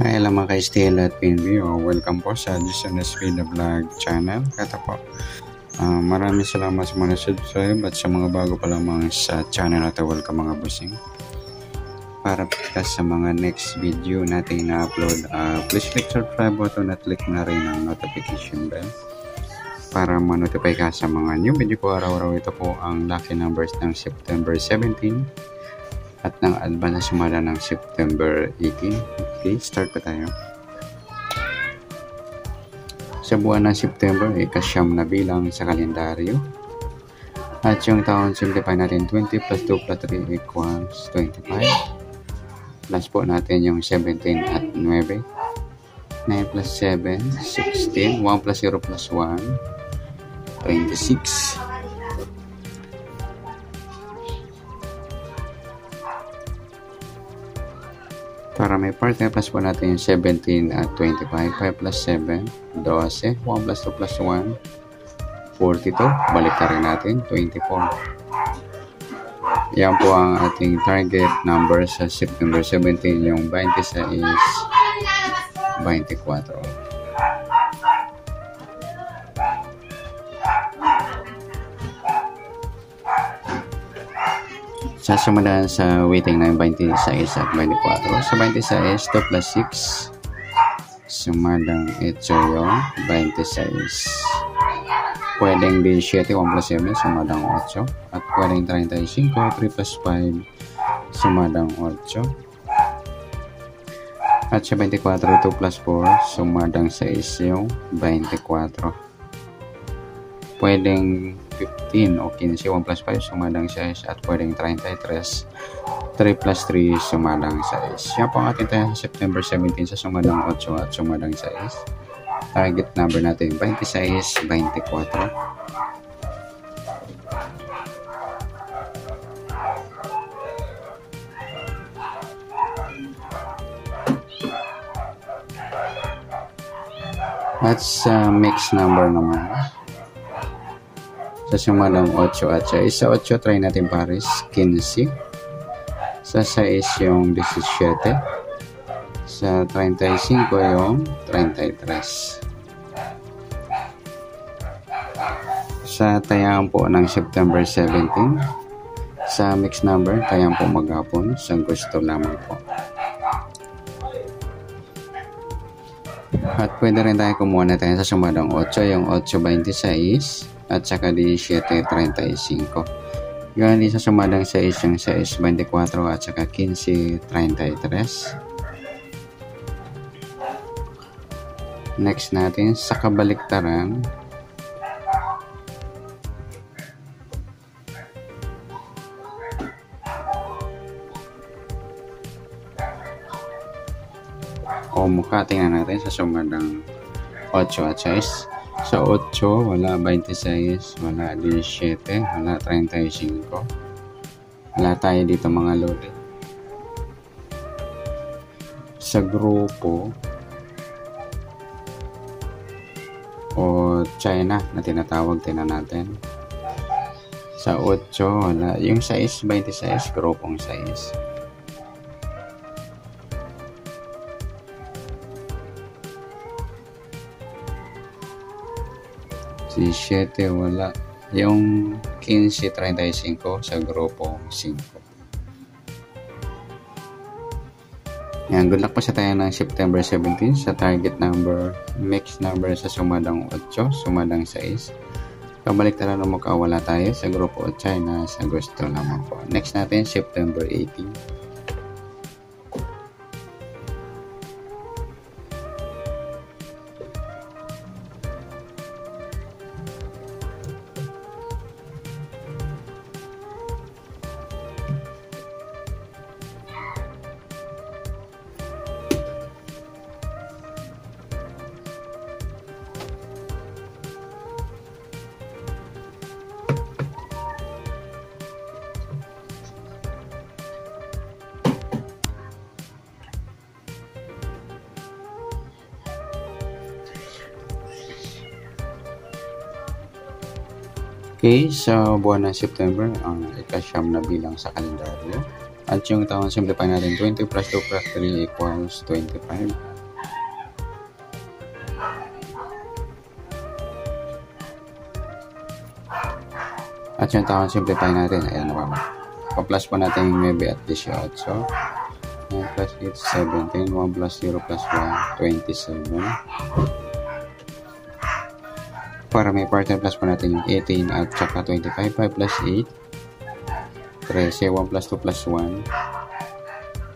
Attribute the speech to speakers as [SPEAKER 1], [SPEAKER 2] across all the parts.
[SPEAKER 1] Hi, alam mga ka-STL at PNB. Welcome po sa Jason Espina Vlog channel. Kata po, maraming salamat sa mga subscribe at sa mga bago pa lamang sa channel at welcome mga bossing. Para ka sa mga next video natin na-upload, please click subscribe button at click na rin ang notification bell para ma-notify ka sa mga new video ko araw-araw. Ito po ang lucky numbers ng September 17 at ng advance na sumada ng September 18. Okay, start pa tayo. Sa buwan ng September, ikasyam na bilang sa kalendaryo. At yung taon, simplify natin 20 plus 2 plus 3 equals 25. Plus po natin yung 17 at 9. 9 plus 7, 16. 1 plus 0 plus 1, 26. Para may partner, plus po natin yung 17 at 25. 5 plus 7, 12. 1 plus 2 plus 1, 42. Balik na rin natin, 24. Yan po ang ating target number sa September 17, yung 26, 24. Sasumadahan sa waiting ng 26 at 24. Sa 26, 2 plus 6. Sumadang ito yung 26. Pwedeng 17, 1 plus 7, sumadang 8. At pwedeng 35, 3 plus 5, sumadang 8. At sa 24, 2 plus 4, sumadang 6 yung 24. Pwedeng 15 o 15, 1 plus 5, sumadang 6. At pwedeng 33, 3 plus 3, sumadang 6. Yan po ang ating tayo sa September 17 sa sumadang 8 at sumadang 6. Target number natin, 26, 24. At sa mixed number naman, sa sumadang 8 at 6. Sa 8, try natin pares, 15. Sa 6 yung 17. Sa 35 yung 33. Sa tayaan po ng September 17, sa mixed number, tayaan po maghapon, sa gusto lamang po. At pwede rin tayo kumuha na tayo sa sumadang 8, yung 8.26 at saka 17.35. Yun, sa sumadang 6, yung 6.24 at saka 15.33. Next natin, sa kabaliktaran, o mukha, tingnan natin sa sumadang 8 at 6. Sa 8, wala 26, wala 17, wala 35. Wala tayo dito mga lodi. Sa grupo o China na tinatawag, tingnan natin. Sa 8, wala. Yung 6, 26, grupong 6. Si 7, wala. Yung 15.35 sa grupo 5. Yan, good luck po sa tayo ng September 17 sa target number, mixed number sa sumadang 8, sumadang 6. Kabalik tala na makawala tayo sa grupo 8 na sa gusto naman po. Next natin, September 18. Okay, sa buwan ng September, ang ikasyam na bilang sa kalendaryo. At yung taon, simplify natin, 20 plus 2 plus 3 equals 25. At yung taon, simplify natin. Ayan na ba? Pa-plus po natin yung 9 at 18. 9 plus 8, 17. 1 plus 0 plus 1, 27. Para may partner plus po natin yung 18 at saka 25. 5 plus 8. 13. 1 plus 2 plus 1.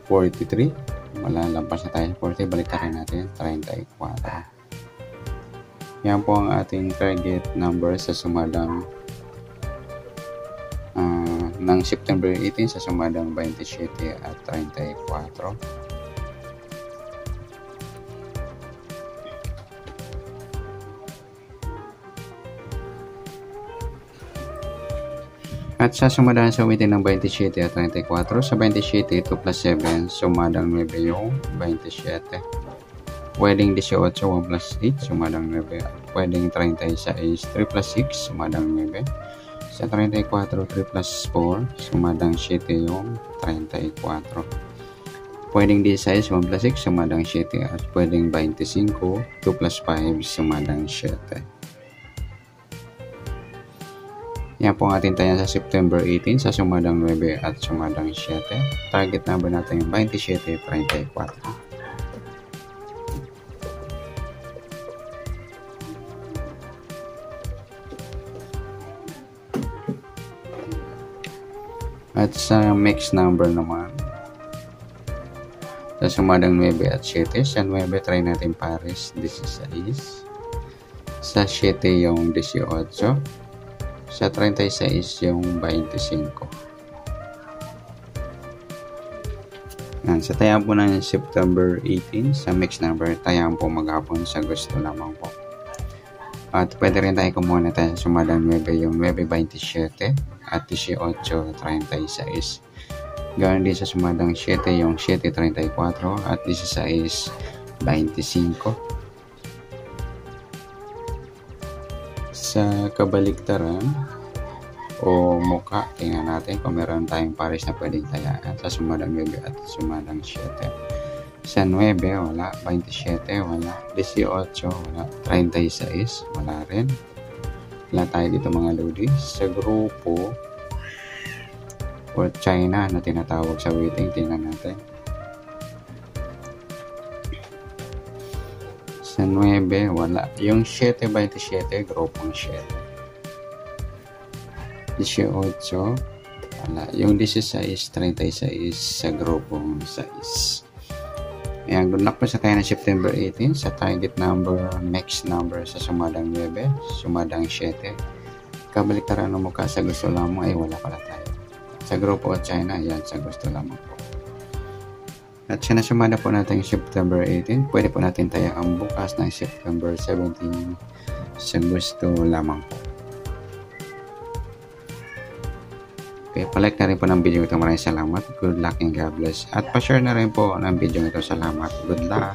[SPEAKER 1] 43. Wala, lampas na tayo. 40. Balik na rin natin. 34. Yan po ang ating target number sa sumadang ng September 18 sa sumadang 27 at 34. At sa sumadang sa uwitin ng 27 at 34, sa 27, 2 plus 7, sumadang 9 yung 27. Pwedeng 18, 1 plus 8, sumadang 9. Pwedeng 36, 3 plus 6, sumadang 9. Sa 34, 3 plus 4, sumadang 7 yung 34. Pwedeng 16, 1 plus 6, sumadang 7. At pwedeng 25, 2 plus 5, sumadang 7. Yan po ang ating tayan sa September 18 sa sumadang 9 at sumadang 7. Target number natin yung 27, 34. At sa mixed number naman, sa sumadang 9 at 7, sa 9 try natin pares 16, sa 7 yung 18, sa 36 yung 25. Yan, sa tayaan po ng September 18, sa mixed number, tayaan po maghapon sa gusto lamang po. At pwede rin tayo kumuha na tayo sa sumadang 9 yung 9.27 at 18.36. Ganoon din sa sumadang 7 yung 7.34 at 16.25. Sa kabaliktaran o muka, tingnan natin kung meron tayong pares na pwedeng tayaan sa sumadang 9 at sumadang 7. Sa 9, wala. 27, wala. 18, wala. 36, wala rin. Wala tayo dito mga lodi. Sa grupo or China na tinatawag sa waiting, tingnan natin. Sa 9, wala. Yung 7.27, grupong 7. 18, wala. Yung 16.36 sa grupong 6. Ayan, good luck po sa tayo ng September 18 sa target number, next number sa sumadang 9, sumadang 7. Kabaliktaran mo ka sa gusto lamang ay wala pala tayo. Sa grupo at China, yan sa gusto lamang po. At sinasumada po natin yung September 18, pwede po natin tayo ang bukas ng September 17 sa gusto lamang po. Okay, palike na rin po ng video ito. Maraming salamat. Good luck and God bless. At pa-share na rin po ng video ito. Salamat. Good luck.